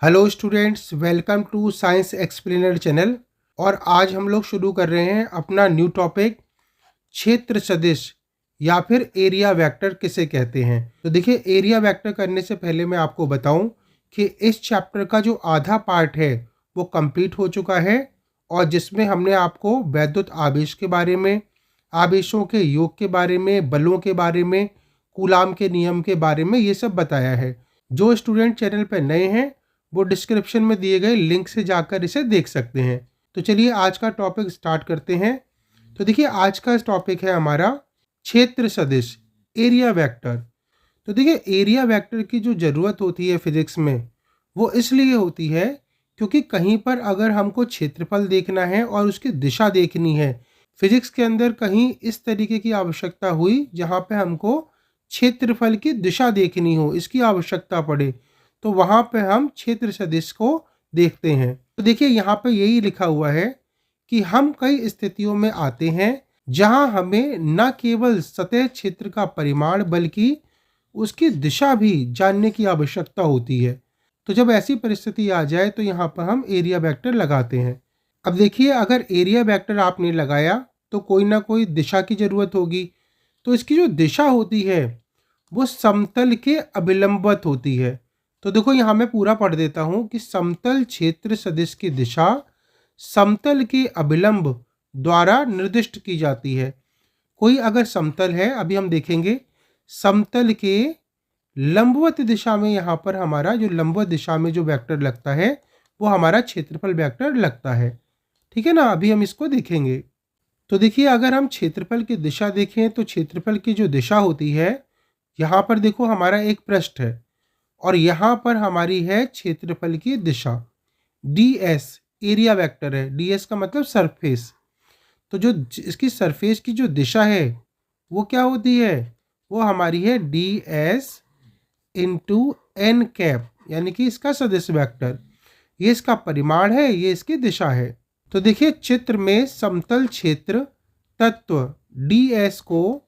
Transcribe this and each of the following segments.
Hello students, welcome to science explainer channel. और आज हम लोग शुरू कर रहे हैं अपना न्यू टॉपिक, क्षेत्र सदिश या फिर एरिया वेक्टर किसे कहते हैं। तो देखिए, एरिया वेक्टर करने से पहले मैं आपको बताऊं कि इस चैप्टर का जो आधा पार्ट है वो कंप्लीट हो चुका है, और जिसमें हमने आपको वैद्युत आवेश के बारे में, आवेशों के योग के बारे में, बलों के बारे में, कूलाम के नियम के बारे में ये सब बताया है। जो स्टूडेंट चैनल पर नए हैं वो डिस्क्रिप्शन में दिए गए लिंक से जाकर इसे देख सकते हैं। तो चलिए आज का टॉपिक स्टार्ट करते हैं। तो देखिए, आज का टॉपिक है हमारा क्षेत्र सदिश, एरिया वेक्टर। तो देखिए, एरिया वेक्टर की जो ज़रूरत होती है फिजिक्स में, वो इसलिए होती है क्योंकि कहीं पर अगर हमको क्षेत्रफल देखना है और उसकी दिशा देखनी है, फिजिक्स के अंदर कहीं इस तरीके की आवश्यकता हुई जहाँ पे हमको क्षेत्रफल की दिशा देखनी हो, इसकी आवश्यकता पड़े, तो वहाँ पे हम क्षेत्र सदिश को देखते हैं। तो देखिए, यहाँ पे यही लिखा हुआ है कि हम कई स्थितियों में आते हैं जहाँ हमें न केवल सतह क्षेत्र का परिमाण बल्कि उसकी दिशा भी जानने की आवश्यकता होती है। तो जब ऐसी परिस्थिति आ जाए तो यहाँ पर हम एरिया वेक्टर लगाते हैं। अब देखिए, अगर एरिया वेक्टर आपने लगाया तो कोई ना कोई दिशा की जरूरत होगी। तो इसकी जो दिशा होती है वो समतल के अभिलंबवत होती है। तो देखो, यहाँ मैं पूरा पढ़ देता हूँ कि समतल क्षेत्र सदिश की दिशा समतल के अभिलंब द्वारा निर्दिष्ट की जाती है। कोई अगर समतल है, अभी हम देखेंगे, समतल के लंबवत दिशा में यहाँ पर हमारा जो लंबवत दिशा में जो वेक्टर लगता है वो हमारा क्षेत्रफल वेक्टर लगता है। ठीक है ना, अभी हम इसको देखेंगे। तो देखिए, अगर हम क्षेत्रफल की दिशा देखें तो क्षेत्रफल की जो दिशा होती है, यहाँ पर देखो हमारा एक पृष्ठ है और यहाँ पर हमारी है क्षेत्रफल की दिशा। ds एरिया वेक्टर है, ds का मतलब सरफेस। तो जो इसकी सरफेस की जो दिशा है वो क्या होती है, वो हमारी है ds इंटू एन कैप, यानी कि इसका सदिश वेक्टर। ये इसका परिमाण है, ये इसकी दिशा है। तो देखिए, चित्र में समतल क्षेत्र तत्व ds को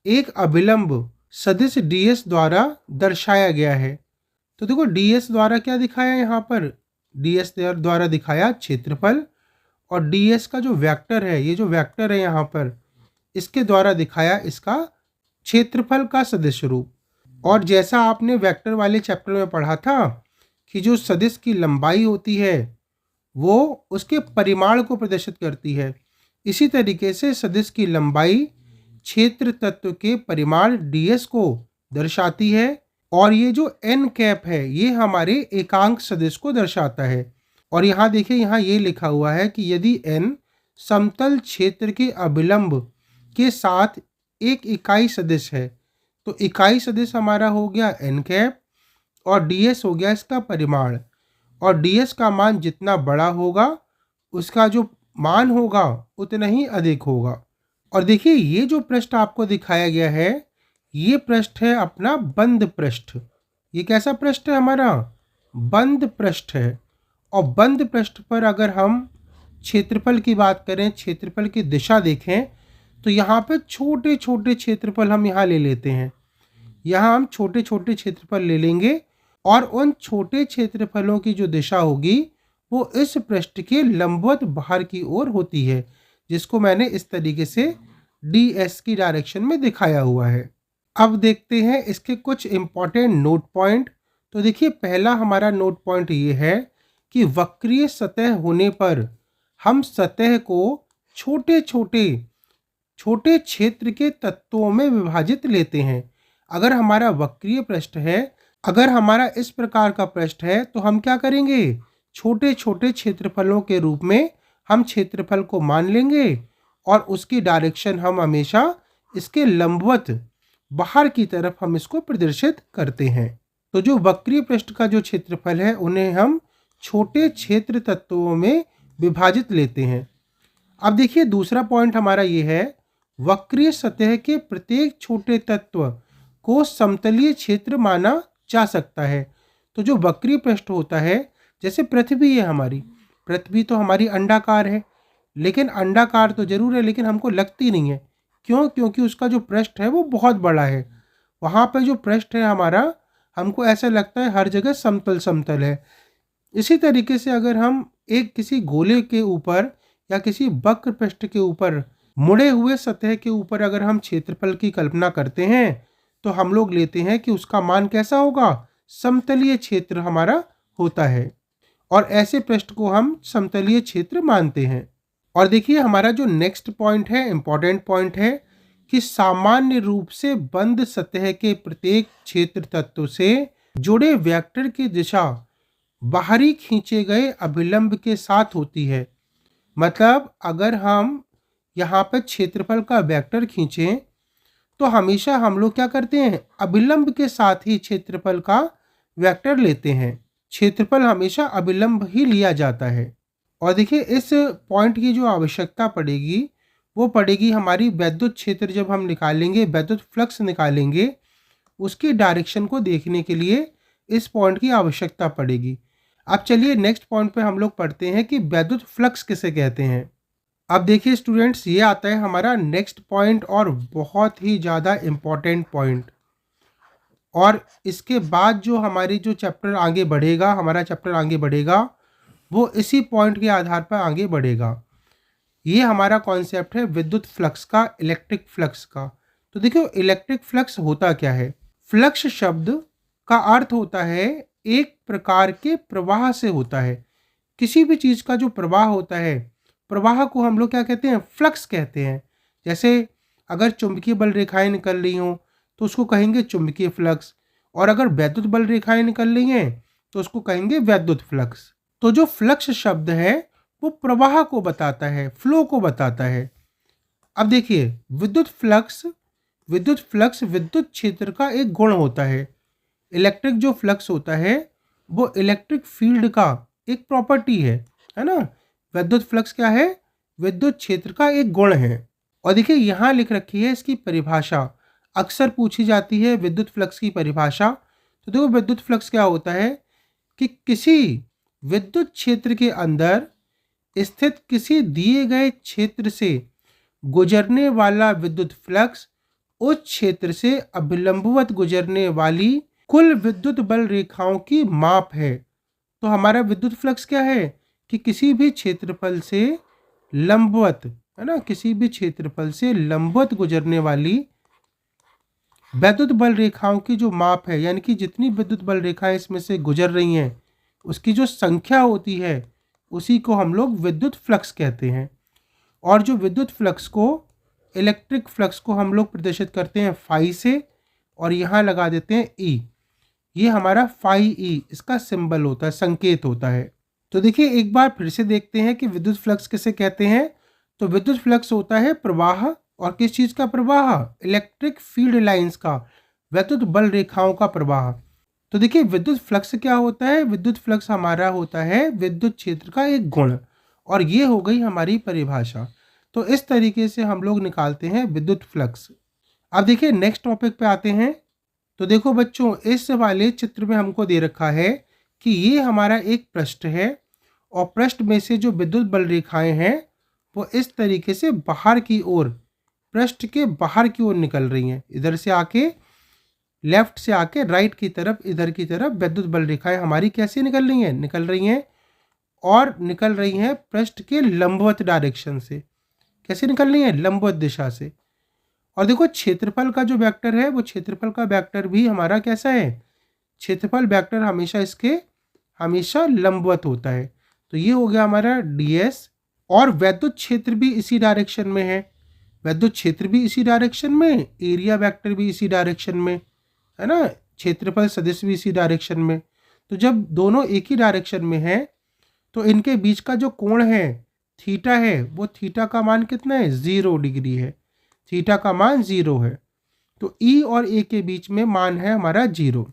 एक अभिलंब सदिश ds द्वारा दर्शाया गया है। तो देखो, ds द्वारा क्या दिखाया यहाँ पर, ds द्वारा दिखाया क्षेत्रफल, और ds का जो वेक्टर है, ये जो वेक्टर है यहाँ पर, इसके द्वारा दिखाया इसका क्षेत्रफल का सदिश रूप। और जैसा आपने वेक्टर वाले चैप्टर में पढ़ा था कि जो सदिश की लंबाई होती है वो उसके परिमाण को प्रदर्शित करती है, इसी तरीके से सदिश की लंबाई क्षेत्र तत्व के परिमाण ds को दर्शाती है। और ये जो n कैप है ये हमारे एकांक सदिश को दर्शाता है। और यहाँ देखिए, यहाँ ये लिखा हुआ है कि यदि n समतल क्षेत्र के अभिलंब के साथ एक इकाई सदिश है, तो इकाई सदिश हमारा हो गया n कैप और ds हो गया इसका परिमाण। और ds का मान जितना बड़ा होगा उसका जो मान होगा उतना ही अधिक होगा। और देखिए, ये जो पृष्ठ आपको दिखाया गया है ये पृष्ठ है अपना बंद पृष्ठ। ये कैसा पृष्ठ है हमारा, बंद पृष्ठ है। और बंद पृष्ठ पर अगर हम क्षेत्रफल की बात करें, क्षेत्रफल की दिशा देखें, तो यहाँ पे छोटे छोटे क्षेत्रफल हम यहाँ ले लेते हैं। यहाँ हम छोटे छोटे क्षेत्रफल ले लेंगे और उन छोटे क्षेत्रफलों की जो दिशा होगी वो इस पृष्ठ के लंबवत बाहर की ओर होती है, जिसको मैंने इस तरीके से ds की डायरेक्शन में दिखाया हुआ है। अब देखते हैं इसके कुछ इंपॉर्टेंट नोट पॉइंट। तो देखिए, पहला हमारा नोट पॉइंट ये है कि वक्रीय सतह होने पर हम सतह को छोटे छोटे छोटे क्षेत्र के तत्वों में विभाजित लेते हैं। अगर हमारा वक्रीय पृष्ठ है, अगर हमारा इस प्रकार का पृष्ठ है, तो हम क्या करेंगे, छोटे छोटे क्षेत्रफलों के रूप में हम क्षेत्रफल को मान लेंगे और उसकी डायरेक्शन हम हमेशा इसके लंबवत बाहर की तरफ हम इसको प्रदर्शित करते हैं। तो जो वक्रीय पृष्ठ का जो क्षेत्रफल है उन्हें हम छोटे क्षेत्र तत्वों में विभाजित लेते हैं। अब देखिए, दूसरा पॉइंट हमारा ये है, वक्रीय सतह के प्रत्येक छोटे तत्व को समतलीय क्षेत्र माना जा सकता है। तो जो वक्रीय पृष्ठ होता है, जैसे पृथ्वी है हमारी, पृथ्वी तो हमारी अंडाकार है, लेकिन अंडाकार तो जरूर है लेकिन हमको लगती नहीं है। क्यों? क्योंकि उसका जो पृष्ठ है वो बहुत बड़ा है। वहाँ पर जो पृष्ठ है हमारा, हमको ऐसा लगता है हर जगह समतल समतल है। इसी तरीके से अगर हम एक किसी गोले के ऊपर या किसी वक्र पृष्ठ के ऊपर मुड़े हुए सतह के ऊपर अगर हम क्षेत्रफल की कल्पना करते हैं तो हम लोग लेते हैं कि उसका मान कैसा होगा, समतलीय क्षेत्र हमारा होता है, और ऐसे पृष्ठ को हम समतलीय क्षेत्र मानते हैं। और देखिए हमारा जो नेक्स्ट पॉइंट है, इंपॉर्टेंट पॉइंट है कि सामान्य रूप से बंद सतह के प्रत्येक क्षेत्र तत्व से जुड़े वेक्टर की दिशा बाहरी खींचे गए अभिलंब के साथ होती है। मतलब अगर हम यहाँ पर क्षेत्रफल का वेक्टर खींचें तो हमेशा हम लोग क्या करते हैं, अभिलंब के साथ ही क्षेत्रफल का वेक्टर लेते हैं। क्षेत्रफल हमेशा अभिलंब ही लिया जाता है। और देखिए इस पॉइंट की जो आवश्यकता पड़ेगी वो पड़ेगी हमारी वैद्युत क्षेत्र जब हम निकालेंगे, वैद्युत फ्लक्स निकालेंगे, उसकी डायरेक्शन को देखने के लिए इस पॉइंट की आवश्यकता पड़ेगी। अब चलिए नेक्स्ट पॉइंट पे हम लोग पढ़ते हैं कि वैद्युत फ्लक्स किसे कहते हैं। अब देखिए स्टूडेंट्स, ये आता है हमारा नेक्स्ट पॉइंट और बहुत ही ज़्यादा इम्पॉर्टेंट पॉइंट। और इसके बाद जो हमारी जो चैप्टर आगे बढ़ेगा, हमारा चैप्टर आगे बढ़ेगा, वो इसी पॉइंट के आधार पर आगे बढ़ेगा। ये हमारा कॉन्सेप्ट है विद्युत फ्लक्स का, इलेक्ट्रिक फ्लक्स का। तो देखियो इलेक्ट्रिक फ्लक्स होता क्या है। फ्लक्स शब्द का अर्थ होता है एक प्रकार के प्रवाह से होता है। किसी भी चीज़ का जो प्रवाह होता है, प्रवाह को हम लोग क्या कहते हैं, फ्लक्स कहते हैं। जैसे अगर चुंबकीय बल रेखाएं निकल रही हों तो उसको कहेंगे चुंबकीय फ्लक्स, और अगर वैद्युत बल रेखाएं निकल रही हैं तो उसको कहेंगे वैद्युत फ्लक्स। तो जो फ्लक्स शब्द है वो प्रवाह को बताता है, फ्लो को बताता है। अब देखिए विद्युत फ्लक्स विद्युत क्षेत्र का एक गुण होता है। इलेक्ट्रिक जो फ्लक्स होता है वो इलेक्ट्रिक फील्ड का एक प्रॉपर्टी है ना। विद्युत फ्लक्स क्या है, विद्युत क्षेत्र का एक गुण है। और देखिए यहाँ लिख रखी है इसकी परिभाषा, अक्सर पूछी जाती है विद्युत फ्लक्स की परिभाषा। तो देखो विद्युत फ्लक्स क्या होता है कि किसी विद्युत क्षेत्र के अंदर स्थित किसी दिए गए क्षेत्र से गुजरने वाला विद्युत फ्लक्स उस क्षेत्र से अभिलंबवत गुजरने वाली कुल विद्युत बल रेखाओं की माप है। तो हमारा विद्युत फ्लक्स क्या है कि किसी भी क्षेत्रफल से लंबवत, है ना, किसी भी क्षेत्रफल से लंबवत गुजरने वाली विद्युत बल रेखाओं की जो माप है, यानी कि जितनी विद्युत बल रेखाएं इसमें से गुजर रही हैं उसकी जो संख्या होती है उसी को हम लोग विद्युत फ्लक्स कहते हैं। और जो विद्युत फ्लक्स को, इलेक्ट्रिक फ्लक्स को हम लोग प्रदर्शित करते हैं फाई से, और यहाँ लगा देते हैं ई। ये हमारा फाई ई इसका सिंबल होता है, संकेत होता है। तो देखिए एक बार फिर से देखते हैं कि विद्युत फ्लक्स किसे कहते हैं। तो विद्युत फ्लक्स होता है प्रवाह, और किस चीज़ का प्रवाह, इलेक्ट्रिक फील्ड लाइंस का, विद्युत बल रेखाओं का प्रवाह। तो देखिए विद्युत फ्लक्स क्या होता है, विद्युत फ्लक्स हमारा होता है विद्युत क्षेत्र का एक गुण, और ये हो गई हमारी परिभाषा। तो इस तरीके से हम लोग निकालते हैं विद्युत फ्लक्स। अब देखिए नेक्स्ट टॉपिक पे आते हैं। तो देखो बच्चों, इस वाले चित्र में हमको दे रखा है कि ये हमारा एक पृष्ठ है, और पृष्ठ में से जो विद्युत बल रेखाएं हैं वो इस तरीके से बाहर की ओर, पृष्ठ के बाहर की ओर निकल रही हैं। इधर से आके, लेफ्ट से आके राइट की तरफ, इधर की तरफ विद्युत बल रेखाएं हमारी कैसे निकल रही हैं, और निकल रही हैं पृष्ठ के लंबवत डायरेक्शन से। कैसे निकल रही हैं, लंबवत दिशा से। और देखो क्षेत्रफल का जो वेक्टर है वो क्षेत्रफल का वेक्टर भी हमारा कैसा है, क्षेत्रफल वेक्टर हमेशा लंबवत होता है। तो ये हो गया हमारा ds, और वैद्युत क्षेत्र भी इसी डायरेक्शन में है, वैद्युत क्षेत्र भी इसी डायरेक्शन में, एरिया वेक्टर भी इसी डायरेक्शन में, है ना, क्षेत्रफल सदिश भी इसी डायरेक्शन में। तो जब दोनों एक ही डायरेक्शन में है तो इनके बीच का जो कोण है थीटा है, वो थीटा का मान कितना है, 0 डिग्री है। थीटा का मान 0 है। तो E और A के बीच में मान है हमारा 0।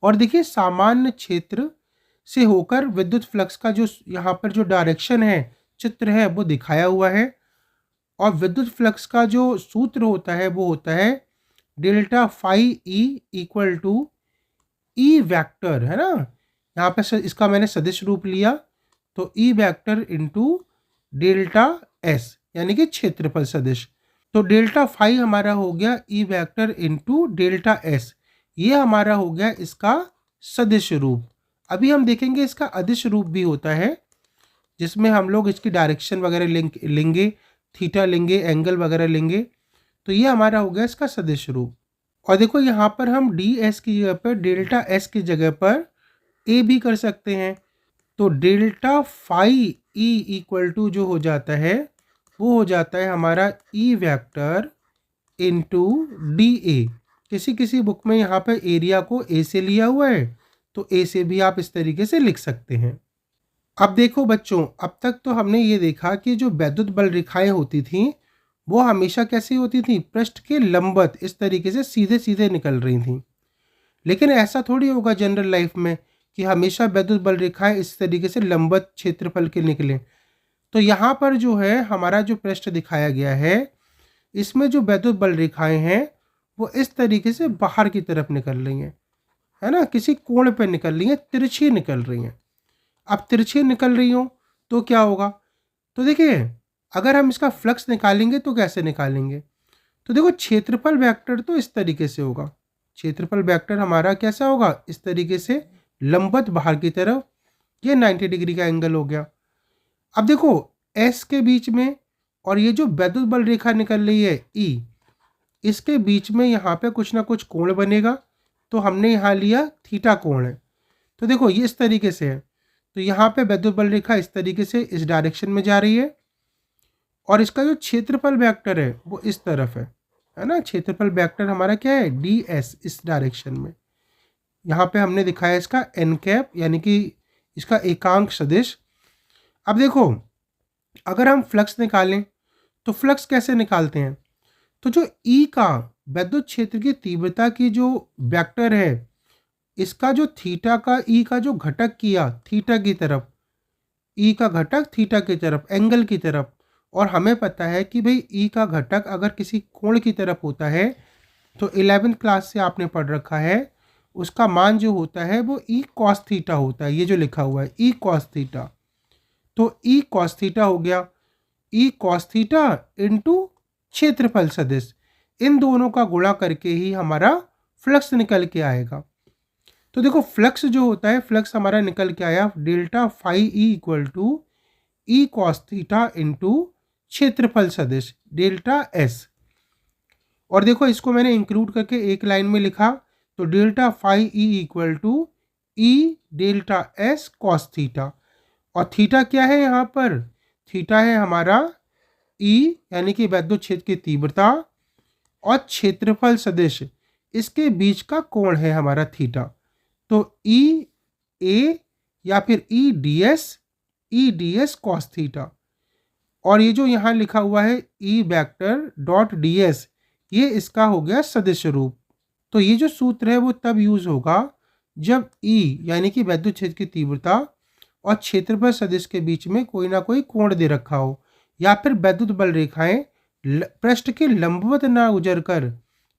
और देखिए सामान्य क्षेत्र से होकर विद्युत फ्लक्स का जो यहाँ पर जो डायरेक्शन है, चित्र है, वो दिखाया हुआ है। और विद्युत फ्लक्स का जो सूत्र होता है वो होता है delta phi E equal to E vector, है ना। यहाँ पे इसका मैंने सदिश रूप लिया, तो E vector into delta S, यानी कि क्षेत्रफल सदिश। तो डेल्टा फाई हमारा हो गया E vector into delta S, ये हमारा हो गया इसका सदिश रूप। अभी हम देखेंगे इसका अदिश रूप भी होता है, जिसमें हम लोग इसकी डायरेक्शन वगैरह लेंगे, थीटा लेंगे, एंगल वगैरह लेंगे। तो ये हमारा हो गया इसका सदिश रूप। और देखो यहाँ पर हम डी एस की जगह पर डेल्टा एस की जगह पर ए भी कर सकते हैं। तो delta phi E equal to जो हो जाता है वो हो जाता है हमारा E vector into D A. किसी किसी बुक में यहाँ पे एरिया को ए से लिया हुआ है, तो ए से भी आप इस तरीके से लिख सकते हैं। अब देखो बच्चों, अब तक तो हमने ये देखा कि जो वैद्युत बल रेखाएं होती थीं वो हमेशा कैसी होती थी, पृष्ठ के लंबवत इस तरीके से सीधे सीधे निकल रही थी। लेकिन ऐसा थोड़ी होगा जनरल लाइफ में कि हमेशा वैद्युत बल रेखाएं इस तरीके से लंबवत क्षेत्रफल के निकलें। तो यहाँ पर जो है हमारा जो पृष्ठ दिखाया गया है, इसमें जो वैद्युत बल रेखाएं हैं वो इस तरीके से बाहर की तरफ निकल रही हैं, है ना, किसी कोण पर निकल रही हैं, तिरछी निकल रही हैं। अब तिरछी निकल रही हो तो क्या होगा, तो देखिए अगर हम इसका फ्लक्स निकालेंगे तो कैसे निकालेंगे, तो देखो क्षेत्रफल वेक्टर तो इस तरीके से होगा। क्षेत्रफल वेक्टर हमारा कैसा होगा, इस तरीके से लंबवत बाहर की तरफ, ये 90 डिग्री का एंगल हो गया। अब देखो एस के बीच में और ये जो वैद्युत बल रेखा निकल रही है ई, इसके बीच में यहाँ पे कुछ ना कुछ कोण बनेगा। तो हमने यहाँ लिया थीटा कोण है। तो देखो ये इस तरीके से है, तो यहाँ पे वैद्युत बल रेखा इस तरीके से इस डायरेक्शन में जा रही है और इसका जो क्षेत्रफल वेक्टर है वो इस तरफ है ना। क्षेत्रफल वेक्टर हमारा क्या है, डी एस, इस डायरेक्शन में। यहाँ पे हमने दिखाया इसका एन कैप यानी कि इसका एकांक सदिश। अब देखो अगर हम फ्लक्स निकालें तो फ्लक्स कैसे निकालते हैं, तो जो ई का वैद्युत क्षेत्र की तीव्रता की जो वेक्टर है, इसका जो थीटा का ई का जो घटक किया थीटा की तरफ, ई का घटक थीटा की तरफ, एंगल की तरफ। और हमें पता है कि भाई ई का घटक अगर किसी कोण की तरफ होता है तो 11वीं क्लास से आपने पढ़ रखा है, उसका मान जो होता है वो ई कॉस थीटा होता है। ये जो लिखा हुआ है ई कॉस थीटा, तो ई कॉस थीटा हो गया, ई कॉस थीटा इंटू क्षेत्रफल सदिश, इन दोनों का गुणा करके ही हमारा फ्लक्स निकल के आएगा। तो देखो फ्लक्स जो होता है, फ्लक्स हमारा निकल के आया delta phi E equal to E cos theta into क्षेत्रफल सदिश डेल्टा एस। और देखो इसको मैंने इंक्लूड करके एक लाइन में लिखा, तो delta phi E equal to E delta S cos theta. और थीटा क्या है यहाँ पर, थीटा है हमारा ई यानी कि वैद्युत क्षेत्र की तीव्रता, और क्षेत्रफल सदिश इसके बीच का कोण है हमारा थीटा। तो ई ए या फिर E D S cos theta. और ये जो यहाँ लिखा हुआ है E vector dot D S, ये इसका हो गया सदिश रूप। तो ये जो सूत्र है वो तब यूज होगा जब ई यानी कि वैद्युत क्षेत्र की तीव्रता और क्षेत्रफल सदिश के बीच में कोई ना कोई कोण दे रखा हो, या फिर वैद्युत बल रेखाएं पृष्ठ के लंबवत ना गुजर कर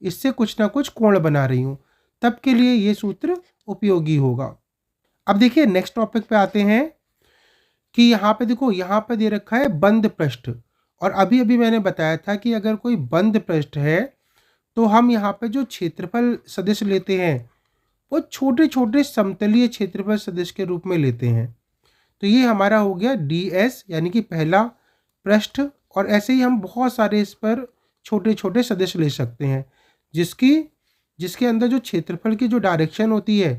इससे कुछ ना कुछ कोण बना रही हूँ, तब के लिए ये सूत्र उपयोगी होगा। अब देखिए नेक्स्ट टॉपिक पे आते हैं कि यहाँ पे देखो यहाँ पे दे रखा है बंद पृष्ठ। और अभी अभी मैंने बताया था कि अगर कोई बंद पृष्ठ है तो हम यहाँ पे जो क्षेत्रफल सदिश लेते हैं वो छोटे छोटे समतलीय क्षेत्रफल सदिश के रूप में लेते हैं। तो ये हमारा हो गया डी एस यानी कि पहला पृष्ठ। और ऐसे ही हम बहुत सारे इस पर छोटे छोटे सदिश ले सकते हैं जिसके अंदर जो क्षेत्रफल की जो डायरेक्शन होती है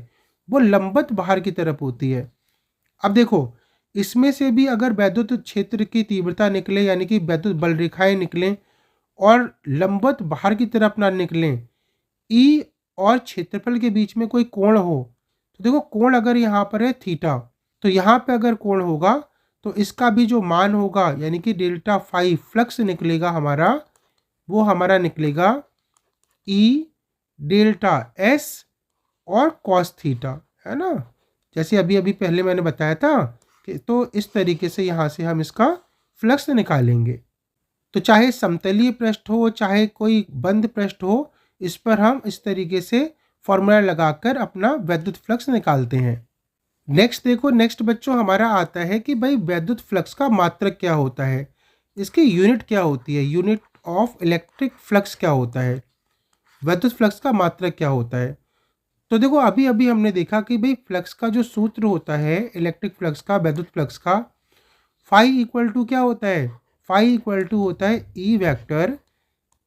वो लंबवत बाहर की तरफ होती है। अब देखो इसमें से भी अगर वैद्युत क्षेत्र की तीव्रता निकले यानी कि वैद्युत बल रेखाएं निकलें और लंबवत बाहर की तरफ ना निकलें, ई और क्षेत्रफल के बीच में कोई कोण हो, तो देखो कोण अगर यहाँ पर है थीटा, तो यहाँ पे अगर कोण होगा तो इसका भी जो मान होगा यानी कि डेल्टा फाई फ्लक्स निकलेगा हमारा, वो हमारा निकलेगा ई डेल्टा एस और कॉस थीटा, है ना। जैसे अभी अभी पहले मैंने बताया था कि तो इस तरीके से यहाँ से हम इसका फ्लक्स निकालेंगे। तो चाहे समतलीय पृष्ठ हो चाहे कोई बंद पृष्ठ हो, इस पर हम इस तरीके से फॉर्मूला लगाकर अपना वैद्युत फ्लक्स निकालते हैं। नेक्स्ट देखो, नेक्स्ट बच्चों हमारा आता है कि भाई वैद्युत फ्लक्स का मात्रक क्या होता है, इसकी यूनिट क्या होती है, यूनिट ऑफ इलेक्ट्रिक फ्लक्स क्या होता है, वैद्युत फ्लक्स का मात्रक क्या होता है। तो देखो अभी अभी हमने देखा कि भाई फ्लक्स का जो सूत्र होता है इलेक्ट्रिक फ्लक्स का, वैद्युत फ्लक्स का, फाई इक्वल टू क्या होता है, फाई इक्वल टू होता है E vector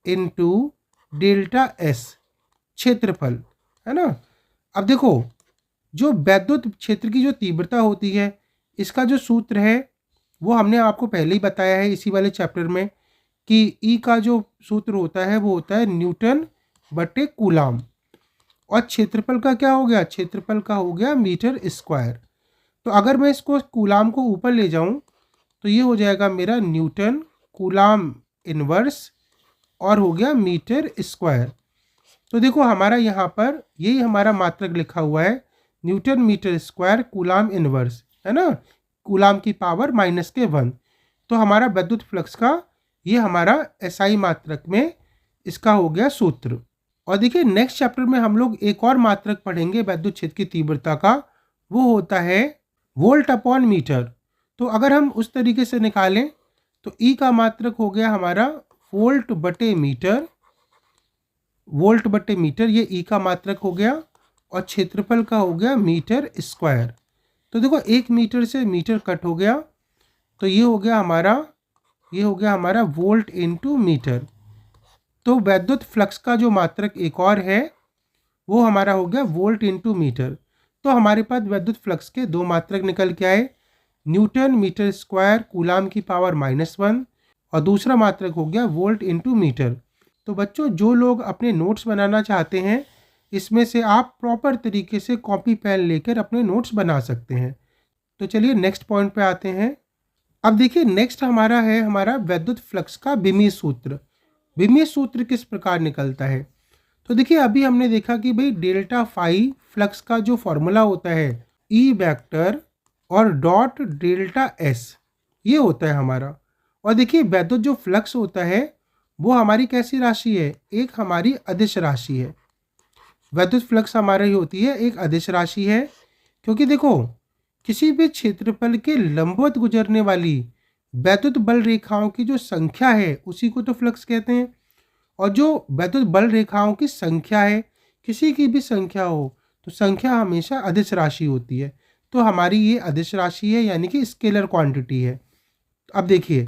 into delta S, क्षेत्रफल, है ना। अब देखो जो वैद्युत क्षेत्र की जो तीव्रता होती है इसका जो सूत्र है वो हमने आपको पहले ही बताया है इसी वाले चैप्टर में कि ई का जो सूत्र होता है वो होता है न्यूटन बटे कूलाम, और क्षेत्रफल का क्या हो गया, क्षेत्रफल का हो गया मीटर स्क्वायर। तो अगर मैं इसको कूलाम को ऊपर ले जाऊं तो ये हो जाएगा मेरा न्यूटन कूलाम इनवर्स और हो गया मीटर स्क्वायर। तो देखो हमारा यहाँ पर यही हमारा मात्रक लिखा हुआ है, newton metre square coulomb inverse, है ना, कूलाम की पावर -1। तो हमारा वैद्युत फ्लक्स का ये हमारा एसआई मात्रक में इसका हो गया सूत्र। और देखिए नेक्स्ट चैप्टर में हम लोग एक और मात्रक पढ़ेंगे वैद्युत क्षेत्र की तीव्रता का, वो होता है वोल्ट अपॉन मीटर। तो अगर हम उस तरीके से निकालें तो ई का मात्रक हो गया हमारा वोल्ट बटे मीटर, वोल्ट बटे मीटर, ये ई का मात्रक हो गया, और क्षेत्रफल का हो गया मीटर स्क्वायर। तो देखो 1 मीटर से मीटर कट हो गया, तो ये हो गया हमारा वोल्ट इनटू मीटर। तो वैद्युत फ्लक्स का जो मात्रक एक और है वो हमारा हो गया वोल्ट इनटू मीटर। तो हमारे पास वैद्युत फ्लक्स के दो मात्रक निकल के आए, न्यूटन मीटर स्क्वायर कूलाम की पावर -1, और दूसरा मात्रक हो गया वोल्ट इनटू मीटर। तो बच्चों जो लोग अपने नोट्स बनाना चाहते हैं इसमें से आप प्रॉपर तरीके से कॉपी पेन लेकर अपने नोट्स बना सकते हैं। तो चलिए नेक्स्ट पॉइंट पे आते हैं। अब देखिए नेक्स्ट हमारा है हमारा वैद्युत फ्लक्स का बिमी सूत्र। बिमी सूत्र किस प्रकार निकलता है, तो देखिए अभी हमने देखा कि भाई डेल्टा फाई फ्लक्स का जो फॉर्मूला होता है ई वेक्टर और डॉट डेल्टा एस, ये होता है हमारा। और देखिए वैद्युत जो फ्लक्स होता है वो हमारी कैसी राशि है, एक हमारी अदिश राशि है। वैद्युत फ्लक्स हमारी होती है एक अदिश राशि है, क्योंकि देखो किसी भी क्षेत्रफल के लंबवत गुजरने वाली वैद्युत बल रेखाओं की जो संख्या है उसी को तो फ्लक्स कहते हैं। और जो वैद्युत बल रेखाओं की संख्या है, किसी की भी संख्या हो तो संख्या हमेशा अदिश राशि होती है। तो हमारी ये अदिश राशि है यानी कि स्केलर क्वांटिटी है। अब देखिए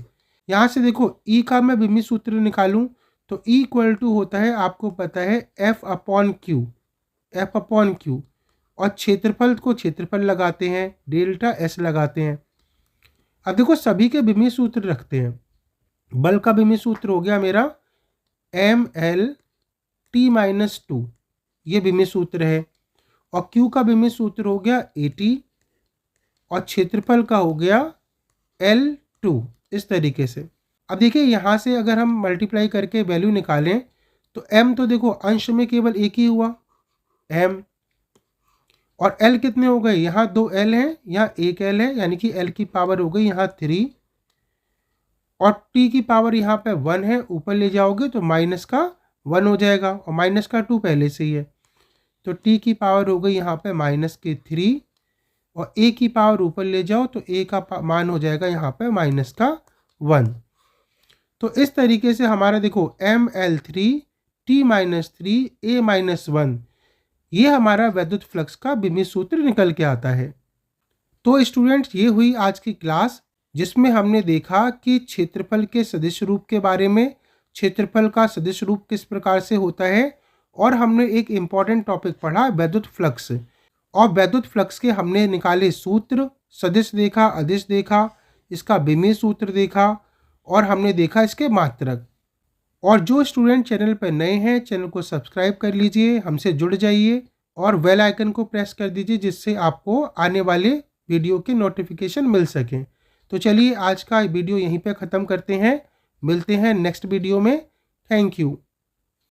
यहाँ से देखो ई का मैं बिमी सूत्र निकालूं तो ई इक्वल टू होता है, आपको पता है, एफ अपॉन क्यू, और क्षेत्रफल को क्षेत्रफल लगाते हैं, डेल्टा एस लगाते हैं। अब देखो सभी के बिमी सूत्र रखते हैं। बल का बिमी सूत्र हो गया मेरा mL_T-2, ये बिमी सूत्र है, और Q का बिमी सूत्र हो गया AT, और क्षेत्रफल का हो गया L2, इस तरीके से। अब देखिए यहाँ से अगर हम मल्टीप्लाई करके वैल्यू निकालें तो m तो देखो अंश में केवल एक ही हुआ m, और l कितने हो गए, यहाँ 2 l हैं, यहाँ 1 l है, यानी कि l की पावर हो गई यहाँ 3, और t की पावर यहाँ पे 1 है, ऊपर ले जाओगे तो -1 हो जाएगा, और -2 पहले से ही है। तो t की पावर हो गई यहाँ पे -3, और a की पावर ऊपर ले जाओ तो a का मान हो जाएगा यहाँ पे -1। तो इस तरीके से हमारा देखो mL3T-3 A-1, ये हमारा वैद्युत फ्लक्स का बिमी सूत्र निकल के आता है। तो स्टूडेंट्स ये हुई आज की क्लास जिसमें हमने देखा कि क्षेत्रफल के सदिश रूप के बारे में, क्षेत्रफल का सदिश रूप किस प्रकार से होता है, और हमने एक इम्पॉर्टेंट टॉपिक पढ़ा वैद्युत फ्लक्स, और वैद्युत फ्लक्स के हमने निकाले सूत्र, सदिश देखा, अदिश देखा, इसका बिमी सूत्र देखा, और हमने देखा इसके मात्रक। और जो स्टूडेंट चैनल पर नए हैं चैनल को सब्सक्राइब कर लीजिए, हमसे जुड़ जाइए, और बेल आइकन को प्रेस कर दीजिए जिससे आपको आने वाले वीडियो के नोटिफिकेशन मिल सकें। तो चलिए आज का वीडियो यहीं पे ख़त्म करते हैं, मिलते हैं नेक्स्ट वीडियो में। Thank you.